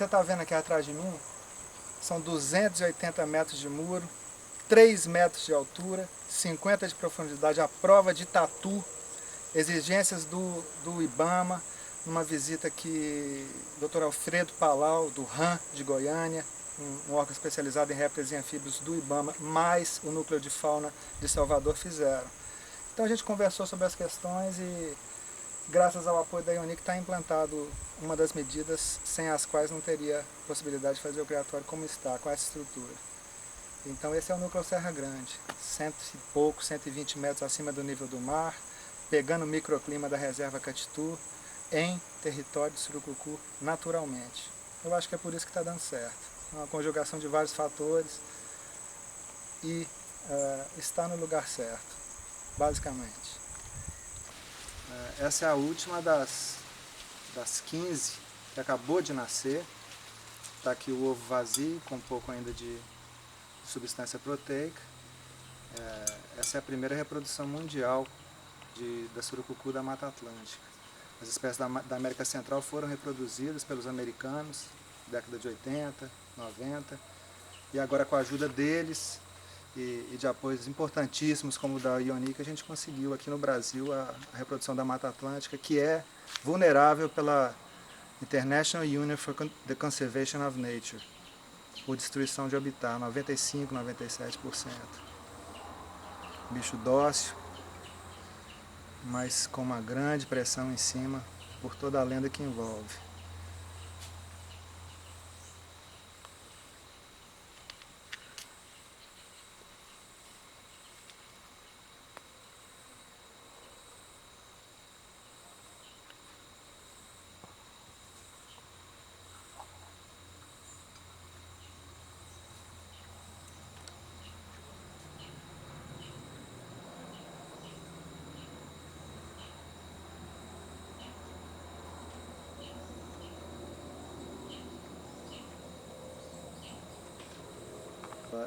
você está vendo aqui atrás de mim, são 280 metros de muro, 3 metros de altura, 50 de profundidade, a prova de tatu, exigências do IBAMA, numa visita que o Dr. Alfredo Palau, do RAM de Goiânia, um órgão especializado em répteis e anfíbios do IBAMA, mais o Núcleo de Fauna de Salvador fizeram. Então a gente conversou sobre as questões e, graças ao apoio da Ionic, está implantado uma das medidas sem as quais não teria possibilidade de fazer o criatório como está, com essa estrutura. Então esse é o Núcleo Serra Grande, 100 e pouco, 120 metros acima do nível do mar, pegando o microclima da reserva Catitu, em território de surucucu naturalmente. Eu acho que é por isso que está dando certo. É uma conjugação de vários fatores e está no lugar certo, basicamente. Essa é a última das 15 que acabou de nascer. Está aqui o ovo vazio, com um pouco ainda de substância proteica. Essa é a primeira reprodução mundial da surucucu da Mata Atlântica. As espécies da América Central foram reproduzidas pelos americanos, década de 80, 90, e agora com a ajuda deles e de apoios importantíssimos como o da Ionic, a gente conseguiu aqui no Brasil a reprodução da Mata Atlântica, que é vulnerável pela International Union for the Conservation of Nature, por destruição de habitat, 95, 97%. Bicho dócil, mas com uma grande pressão em cima, por toda a lenda que envolve.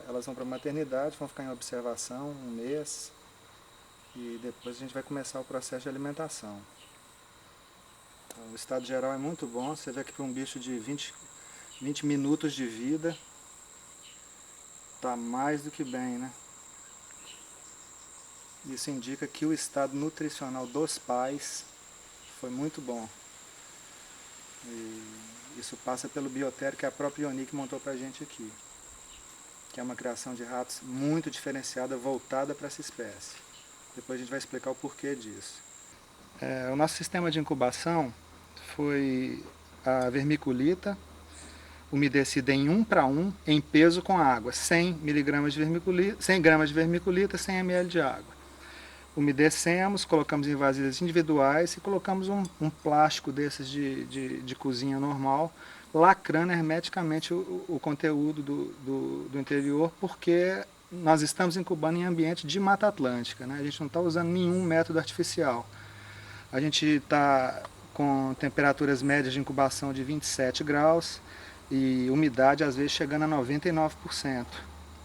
Elas vão para a maternidade, vão ficar em observação um mês e depois a gente vai começar o processo de alimentação. O estado geral é muito bom, você vê que para um bicho de 20 minutos de vida está mais do que bem, né? Isso indica que o estado nutricional dos pais foi muito bom. E isso passa pelo biotério que a própria Ionic montou para a gente aqui, que é uma criação de ratos muito diferenciada, voltada para essa espécie. Depois a gente vai explicar o porquê disso. O nosso sistema de incubação foi a vermiculita, umedecida em 1:1, em peso com água, 100 miligramas de vermiculita, 100 gramas de vermiculita, 100 ml de água. Umedecemos, colocamos em vasilhas individuais e colocamos um plástico desses de cozinha normal, lacrando hermeticamente o conteúdo do interior, porque nós estamos incubando em ambiente de Mata Atlântica, né? A gente não está usando nenhum método artificial. A gente está com temperaturas médias de incubação de 27 graus e umidade às vezes chegando a 99%.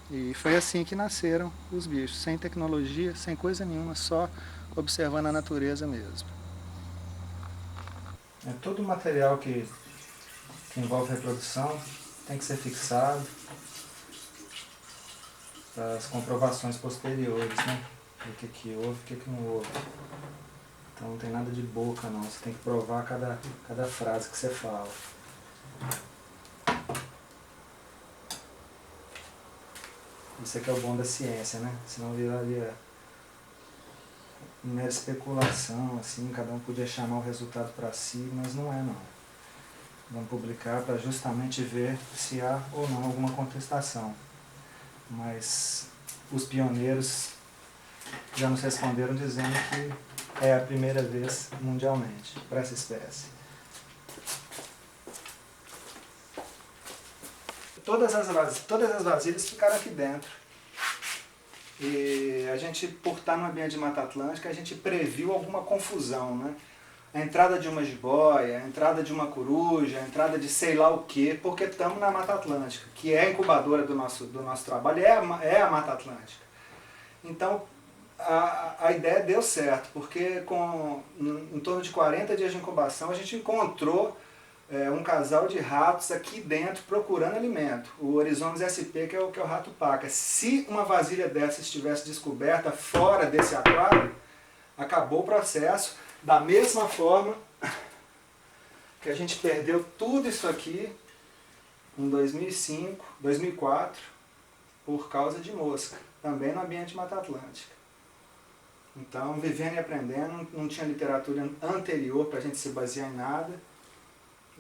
E foi assim que nasceram os bichos, sem tecnologia, sem coisa nenhuma, só observando a natureza mesmo. Todo o material que envolve reprodução tem que ser fixado para as comprovações posteriores, né? O que houve, o que não houve. Então não tem nada de boca não, você tem que provar cada frase que você fala. Isso aqui é o bom da ciência, né? Senão viraria mera especulação, assim, cada um podia chamar o resultado para si, mas não é não. Vamos publicar para justamente ver se há ou não alguma contestação. Mas os pioneiros já nos responderam dizendo que é a primeira vez mundialmente para essa espécie. Todas as vasilhas ficaram aqui dentro. E a gente, por estar no ambiente de Mata Atlântica, a gente previu alguma confusão, né? A entrada de uma jiboia, a entrada de uma coruja, a entrada de sei lá o quê, porque estamos na Mata Atlântica, que é a incubadora do nosso trabalho, é a Mata Atlântica. Então, a ideia deu certo, porque com em torno de 40 dias de incubação, a gente encontrou um casal de ratos aqui dentro procurando alimento. O Oryzomys sp, que é o rato paca. Se uma vasilha dessa estivesse descoberta fora desse aquário, acabou o processo. Da mesma forma que a gente perdeu tudo isso aqui em 2005, 2004, por causa de mosca, também no ambiente de Mata Atlântica. Então, vivendo e aprendendo, não tinha literatura anterior para a gente se basear em nada.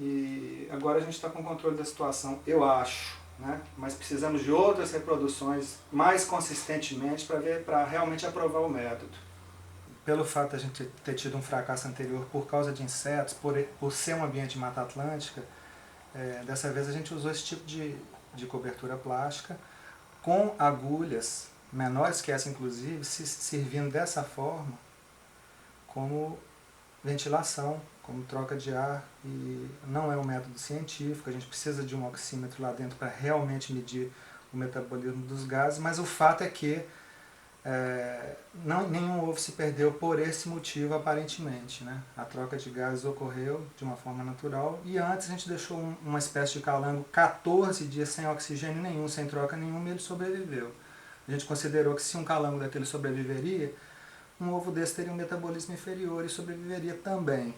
E agora a gente está com controle da situação, eu acho, né? Mas precisamos de outras reproduções mais consistentemente para realmente aprovar o método. Pelo fato de a gente ter tido um fracasso anterior por causa de insetos, por ser um ambiente de Mata Atlântica, dessa vez a gente usou esse tipo de cobertura plástica com agulhas menores que essa, inclusive, servindo dessa forma como ventilação, como troca de ar, e não é um método científico, a gente precisa de um oxímetro lá dentro para realmente medir o metabolismo dos gases, mas o fato é que nenhum ovo se perdeu por esse motivo, aparentemente, né? A troca de gases ocorreu de uma forma natural, e antes a gente deixou uma espécie de calango 14 dias sem oxigênio nenhum, sem troca nenhuma, e ele sobreviveu. A gente considerou que se um calango daquele sobreviveria, um ovo desse teria um metabolismo inferior e sobreviveria também.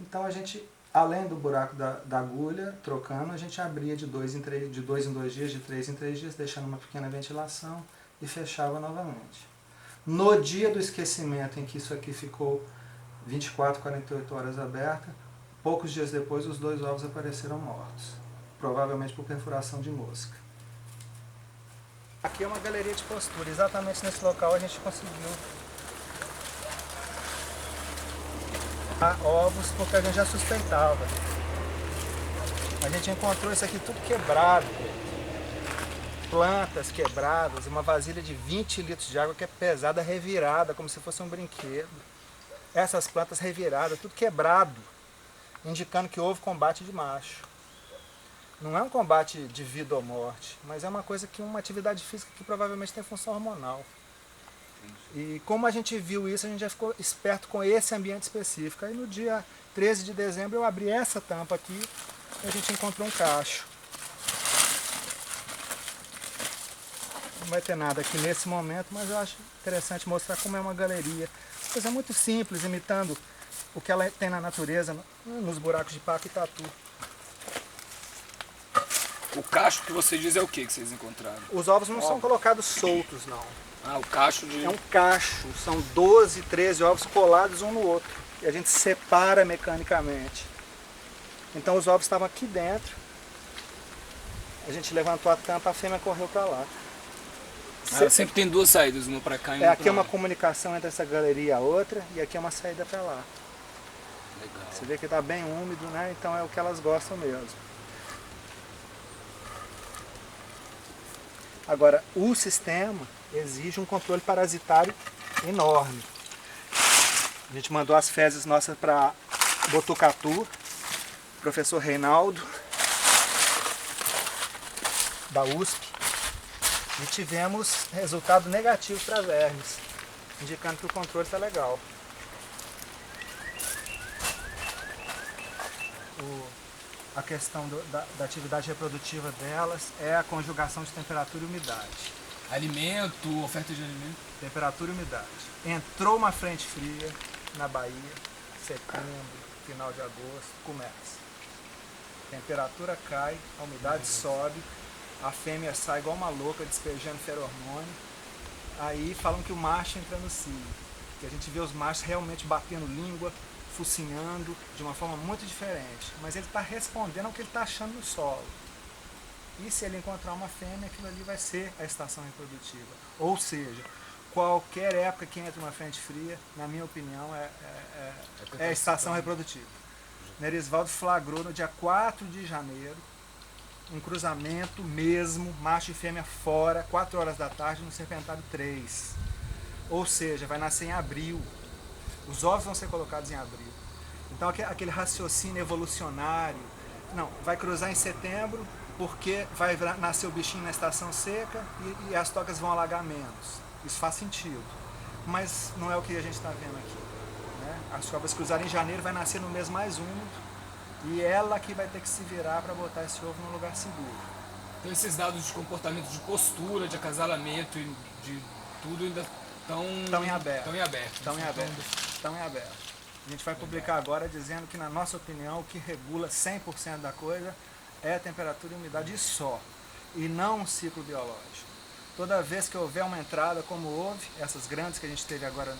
Então a gente, além do buraco da agulha, trocando, a gente abria de 2 em 2 dias, de 3 em 3 dias, deixando uma pequena ventilação e fechava novamente. No dia do esquecimento, em que isso aqui ficou 24, 48 horas aberta, poucos dias depois os 2 ovos apareceram mortos, provavelmente por perfuração de mosca. Aqui é uma galeria de postura, exatamente nesse local a gente conseguiu ovos porque a gente já suspeitava. A gente encontrou isso aqui tudo quebrado, plantas quebradas, uma vasilha de 20 litros de água que é pesada, revirada, como se fosse um brinquedo. Essas plantas reviradas, tudo quebrado, indicando que houve combate de macho. Não é um combate de vida ou morte, mas é uma coisa que uma atividade física que provavelmente tem função hormonal. E como a gente viu isso, a gente já ficou esperto com esse ambiente específico. Aí no dia 13 de dezembro eu abri essa tampa aqui e a gente encontrou um cacho. Não vai ter nada aqui nesse momento, mas eu acho interessante mostrar como é uma galeria. Essa coisa é muito simples, imitando o que ela tem na natureza, nos buracos de paca e tatu. O cacho que você diz é o que vocês encontraram? Os ovos não são colocados soltos, não. Ah, o cacho de... É um cacho, são 12, 13 ovos colados um no outro. E a gente separa mecanicamente. Então os ovos estavam aqui dentro. A gente levantou a tampa, a fêmea correu para lá. Sempre tem 2 saídas, uma para cá e uma para lá. Aqui é uma comunicação entre essa galeria e a outra, e aqui é uma saída para lá. Legal. Você vê que está bem úmido, né? Então é o que elas gostam mesmo. Agora, o sistema exige um controle parasitário enorme. A gente mandou as fezes nossas para Botucatu, professor Reinaldo, da USP, e tivemos resultado negativo para vermes, indicando que o controle está legal. A questão da atividade reprodutiva delas é a conjugação de temperatura e umidade. Alimento, oferta de alimento? Temperatura e umidade. Entrou uma frente fria na Bahia, setembro, final de agosto, começa. Temperatura cai, a umidade sobe, a fêmea sai igual uma louca despejando feromônio. Aí falam que o macho entra no cio, que a gente vê os machos realmente batendo língua, focinhando de uma forma muito diferente, mas ele está respondendo ao que ele está achando no solo. E se ele encontrar uma fêmea, aquilo ali vai ser a estação reprodutiva. Ou seja, qualquer época que entra uma frente fria, na minha opinião, é a estação reprodutiva. Nerisvaldo flagrou no dia 4 de janeiro um cruzamento mesmo, macho e fêmea fora, 4 horas da tarde, no Serpentário 3. Ou seja, vai nascer em abril. Os ovos vão ser colocados em abril. Então aquele raciocínio evolucionário, não, vai cruzar em setembro porque vai nascer o bichinho na estação seca e as tocas vão alagar menos. Isso faz sentido. Mas não é o que a gente está vendo aqui. Né? As cobras cruzarem em janeiro, vai nascer no mês mais úmido E ela que vai ter que se virar para botar esse ovo num lugar seguro. Então esses dados de comportamento, de postura, de acasalamento e de tudo ainda estão em aberto. Estão em aberto. A gente vai publicar agora dizendo que, na nossa opinião, o que regula 100% da coisa é a temperatura e umidade e só, e não um ciclo biológico. Toda vez que houver uma entrada, como houve, essas grandes que a gente teve agora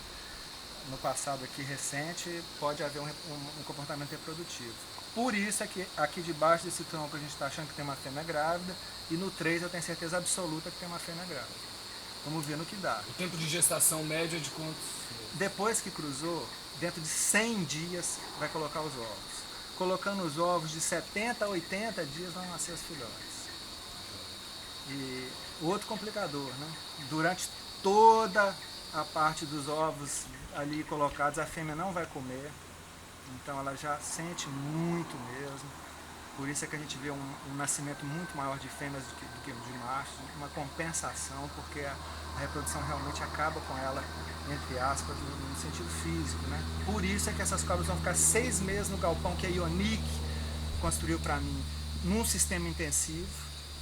no passado aqui recente, pode haver um comportamento reprodutivo. Por isso é que aqui debaixo desse tronco a gente está achando que tem uma fêmea grávida, e no 3 eu tenho certeza absoluta que tem uma fêmea grávida. Vamos ver no que dá. O tempo de gestação média é de quantos? Depois que cruzou, dentro de 100 dias vai colocar os ovos. Colocando os ovos de 70 a 80 dias vão nascer os filhotes. E o outro complicador, né? Durante toda a parte dos ovos ali colocados, a fêmea não vai comer. Então ela já sente muito mesmo. Por isso é que a gente vê um nascimento muito maior de fêmeas do que de machos, uma compensação, porque a reprodução realmente acaba com ela, entre aspas, no sentido físico, né? Por isso é que essas cobras vão ficar 6 meses no galpão que a Ionic construiu para mim, num sistema intensivo,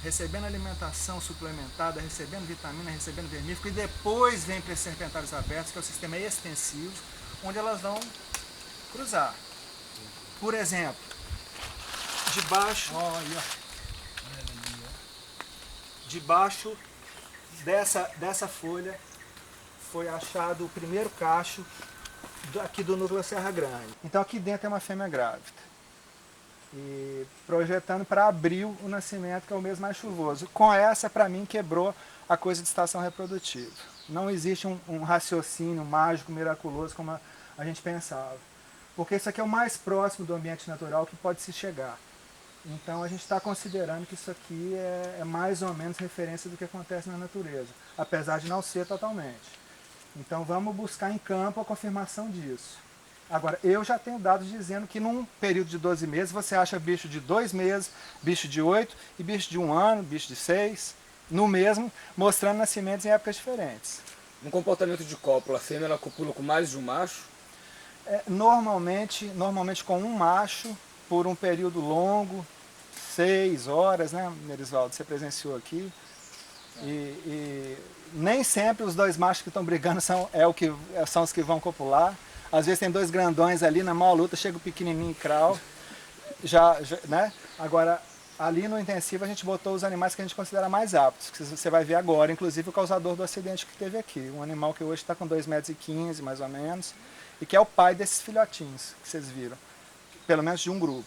recebendo alimentação suplementada, recebendo vitamina, recebendo vermífugo, e depois vem para esses serpentários abertos, que é o sistema extensivo, onde elas vão cruzar. Por exemplo, debaixo dessa folha foi achado o primeiro cacho aqui do núcleo Serra Grande. Então aqui dentro é uma fêmea grávida. E projetando para abril o nascimento, que é o mês mais chuvoso. Com essa, para mim, quebrou a coisa de estação reprodutiva. Não existe um raciocínio mágico, miraculoso, como a gente pensava. Porque isso aqui é o mais próximo do ambiente natural que pode se chegar. Então a gente está considerando que isso aqui é mais ou menos referência do que acontece na natureza, apesar de não ser totalmente. Então vamos buscar em campo a confirmação disso. Agora, eu já tenho dados dizendo que num período de 12 meses você acha bicho de 2 meses, bicho de 8 e bicho de 1 ano, bicho de 6, no mesmo, mostrando nascimentos em épocas diferentes. No comportamento de cópula, a fêmea ela copula com mais de um macho? Normalmente com um macho, por um período longo, 6 horas, né, Merisvaldo? Você presenciou aqui. E nem sempre os 2 machos que estão brigando são os que vão copular. Às vezes tem 2 grandões ali, na maior luta chega o pequenininho e crau. Né? Agora, ali no intensivo a gente botou os animais que a gente considera mais aptos, que você vai ver agora, inclusive o causador do acidente que teve aqui. Um animal que hoje está com 2,15 m mais ou menos, e que é o pai desses filhotinhos que vocês viram, pelo menos de um grupo.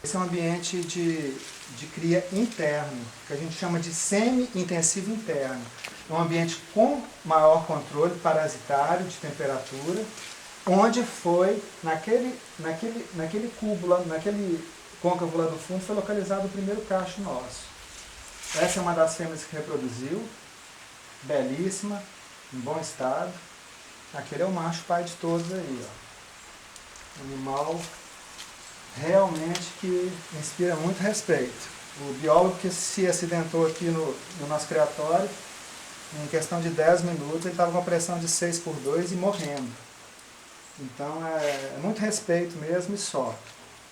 Esse é um ambiente de cria interno, que a gente chama de semi-intensivo interno. É um ambiente com maior controle parasitário de temperatura, onde foi, naquele cubo, naquele côncavo lá do fundo, foi localizado o primeiro cacho nosso. Essa é uma das fêmeas que reproduziu, belíssima, em bom estado. Aquele é o macho pai de todos aí, ó. Animal realmente que inspira muito respeito. O biólogo que se acidentou aqui no nosso criatório, em questão de 10 minutos, ele estava com a pressão de 6/2 e morrendo. Então é muito respeito mesmo e só.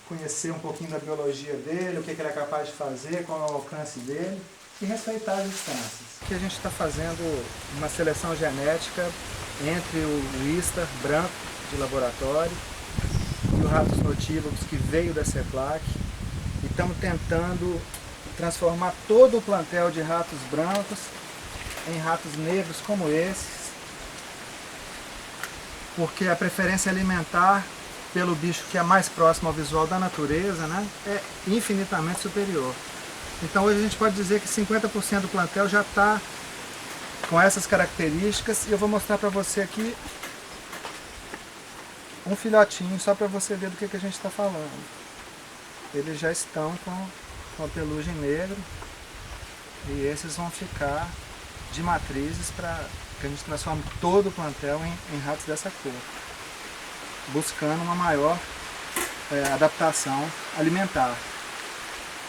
Conhecer um pouquinho da biologia dele, o que ele é capaz de fazer, qual é o alcance dele e respeitar as distâncias. Aqui a gente está fazendo uma seleção genética entre o Istar branco de laboratório e o Ratus notívagus que veio da CEPLAC, e estamos tentando transformar todo o plantel de ratos brancos em ratos negros como esses, porque a preferência alimentar pelo bicho que é mais próximo ao visual da natureza, né, é infinitamente superior. Então hoje a gente pode dizer que 50% do plantel já está com essas características, e eu vou mostrar para você aqui um filhotinho, só para você ver do que a gente está falando. Eles já estão com a pelugem negra, e esses vão ficar de matrizes para que a gente transforme todo o plantel em ratos dessa cor, buscando uma maior adaptação alimentar.